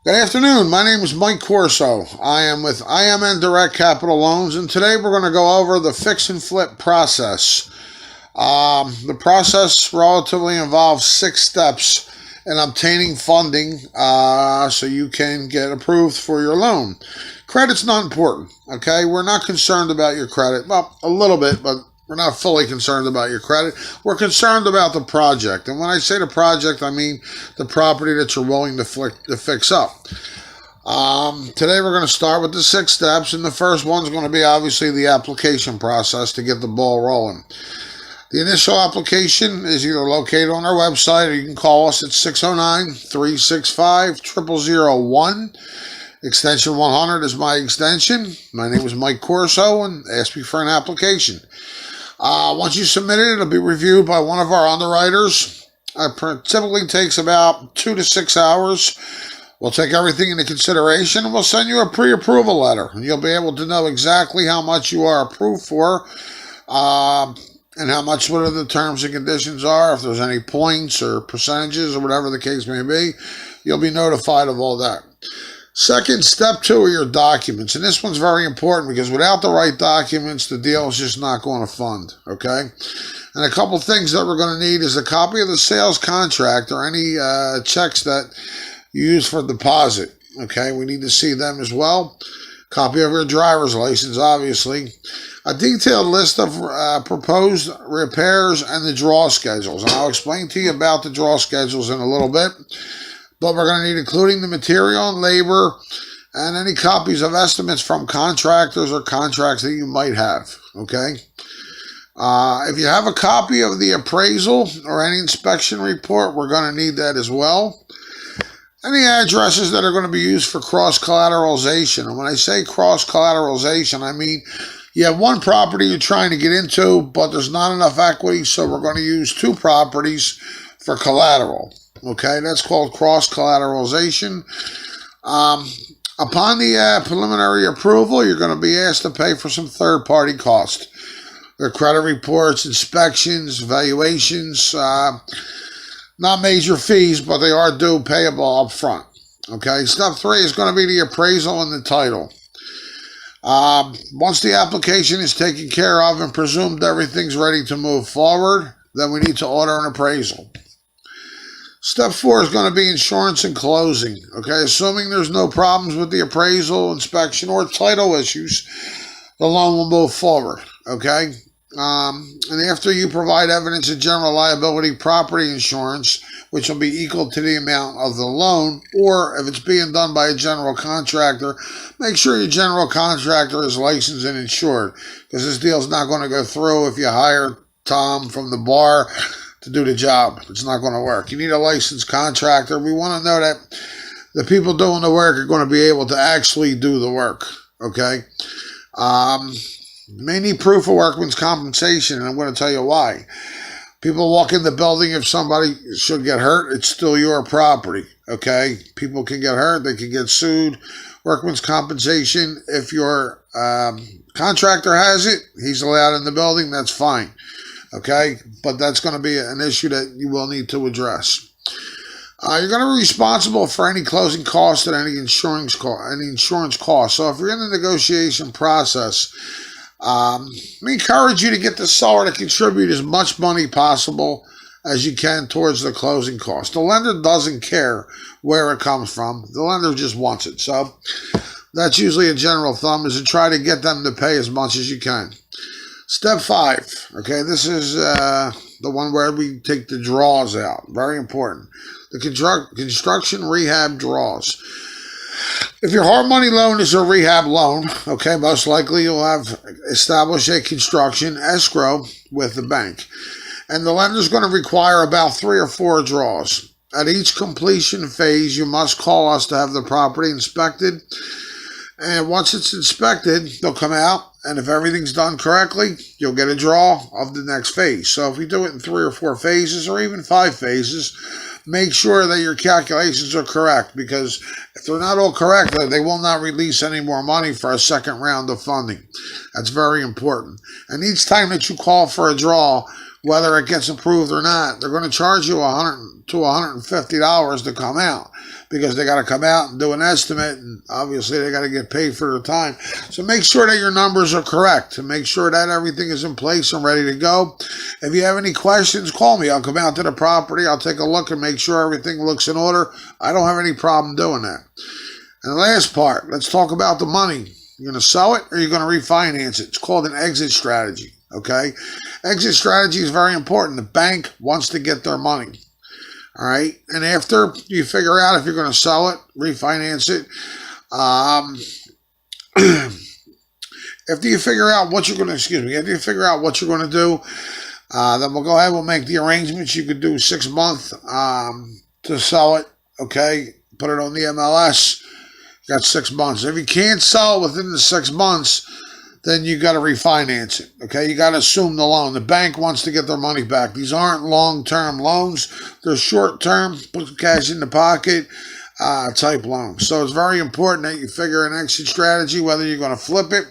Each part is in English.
Good afternoon. My name is Mike Corso. I am with IMN Direct Capital Loans, and today we're going to go over the fix and flip process. The process relatively involves 6 steps in obtaining funding so you can get approved for your loan. Credit's not important, okay? We're not concerned about your credit. Well, a little bit, but we're not fully concerned about your credit. We're concerned about the project. And when I say the project, I mean the property that you're willing to fix up. Today we're going to start with the 6 steps, and the first one's going to be obviously the application process to get the ball rolling. The initial application is either located on our website or you can call us at 609-365-0001. Extension 100 is my extension. My name is Mike Corso, and ask me for an application. Once you submit it, it'll be reviewed by one of our underwriters. It typically takes about 2 to 6 hours. We'll take everything into consideration, and we'll send you a pre-approval letter. And you'll be able to know exactly how much you are approved for, and how much, what the terms and conditions are. If there's any points or percentages or whatever the case may be, you'll be notified of all that. Second, step 2 are your documents. And this one's very important because without the right documents, the deal is just not going to fund, okay? And a couple things that we're going to need is a copy of the sales contract or any checks that you use for deposit, okay? We need to see them as well. Copy of your driver's license, obviously. A detailed list of proposed repairs and the draw schedules. And I'll explain to you about the draw schedules in a little bit. But we're going to need including the material and labor and any copies of estimates from contractors or contracts that you might have, okay? If you have a copy of the appraisal or any inspection report, we're going to need that as well. Any addresses that are going to be used for cross-collateralization. And when I say cross-collateralization, I mean you have one property you're trying to get into, but there's not enough equity, so we're going to use 2 properties for collateral. Okay, that's called cross-collateralization. Upon the preliminary approval, you're going to be asked to pay for some third-party costs. Their credit reports, inspections, valuations, not major fees, but they are due payable up front. Okay, step 3 is going to be the appraisal and the title. Once the application is taken care of and presumed everything's ready to move forward, then we need to order an appraisal. Step 4 is going to be insurance and closing. Okay, assuming there's no problems with the appraisal, inspection, or title issues, the loan will move forward. Okay, and after you provide evidence of general liability property insurance, which will be equal to the amount of the loan, or if it's being done by a general contractor, make sure your general contractor is licensed and insured, because this deal's not going to go through if you hire Tom from the bar to do the job. It's not going to work. You need a licensed contractor. We want to know that the people doing the work are going to be able to actually do the work, okay? May need proof of workman's compensation, and I'm going to tell you why. People walk in the building, if somebody should get hurt, it's still your property, okay? People can get hurt, they can get sued. Workman's compensation, if your contractor has it, he's allowed in the building, that's fine. Okay, but that's going to be an issue that you will need to address. You're going to be responsible for any closing costs and any insurance costs. So if you're in the negotiation process, we encourage you to get the seller to contribute as much money possible as you can towards the closing cost. The lender doesn't care where it comes from. The lender just wants it. So that's usually a general thumb, is to try to get them to pay as much as you can. Step 5, okay, this is the one where we take the draws out. Very important. The construction rehab draws. If your hard money loan is a rehab loan, okay, most likely you'll have established a construction escrow with the bank. And the lender's going to require about 3 or 4 draws. At each completion phase, you must call us to have the property inspected. And once it's inspected, they'll come out. And if everything's done correctly, you'll get a draw of the next phase. So if we do it in 3 or 4 phases or even 5 phases, make sure that your calculations are correct, because if they're not all correct, they will not release any more money for a second round of funding. That's very important. And each time that you call for a draw, whether it gets approved or not. They're going to charge you $100 to $150 to come out, because they got to come out and do an estimate, and obviously they got to get paid for their time. So make sure that your numbers are correct, and make sure that everything is in place and ready to go. If you have any questions, call me. I'll come out to the property. I'll take a look and make sure everything looks in order. I don't have any problem doing that. And the last part, let's talk about the money. You're going to sell it or you're going to refinance it. It's called an exit strategy, okay? Exit strategy is very important. The bank wants to get their money, all right? And after you figure out if you're going to sell it, refinance it, after you figure out what you're going to, after you figure out what you're going to do, then we'll go ahead, we'll make the arrangements. You could do 6 months to sell it, okay? Put it on the MLS. You got 6 months. If you can't sell within the 6 months, then you got to refinance it, okay? You got to assume the loan. The bank wants to get their money back. These aren't long-term loans. They're short-term, put cash in the pocket type loans. So it's very important that you figure an exit strategy, whether you're going to flip it.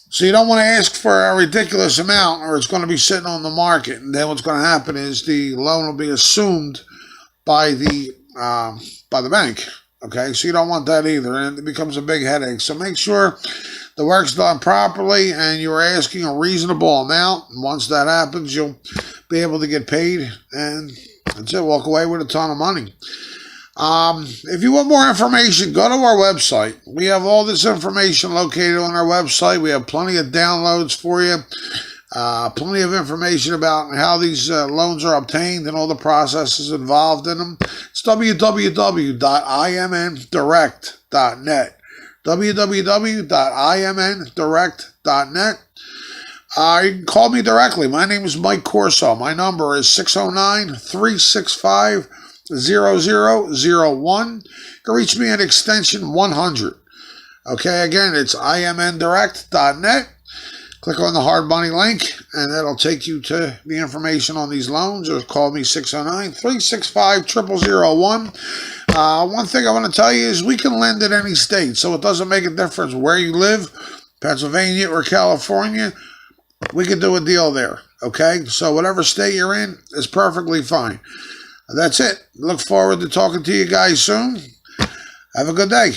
So you don't want to ask for a ridiculous amount, or it's going to be sitting on the market. And then what's going to happen is the loan will be assumed by the bank. Okay, so you don't want that either, and it becomes a big headache. So make sure the work's done properly and you're asking a reasonable amount. And once that happens, you'll be able to get paid, and that's it. Walk away with a ton of money. If you want more information, go to our website. We have all this information located on our website. We have plenty of downloads for you. Plenty of information about how these loans are obtained and all the processes involved in them. It's www.imndirect.net. www.imndirect.net. You can call me directly. My name is Mike Corso. My number is 609-365-0001. You can reach me at extension 100. Okay, again, it's imndirect.net. Click on the hard money link, and that'll take you to the information on these loans, or call me 609-365-0001. One thing I want to tell you is we can lend in any state, so it doesn't make a difference where you live, Pennsylvania or California. We can do a deal there, okay? So whatever state you're in is perfectly fine. That's it. Look forward to talking to you guys soon. Have a good day.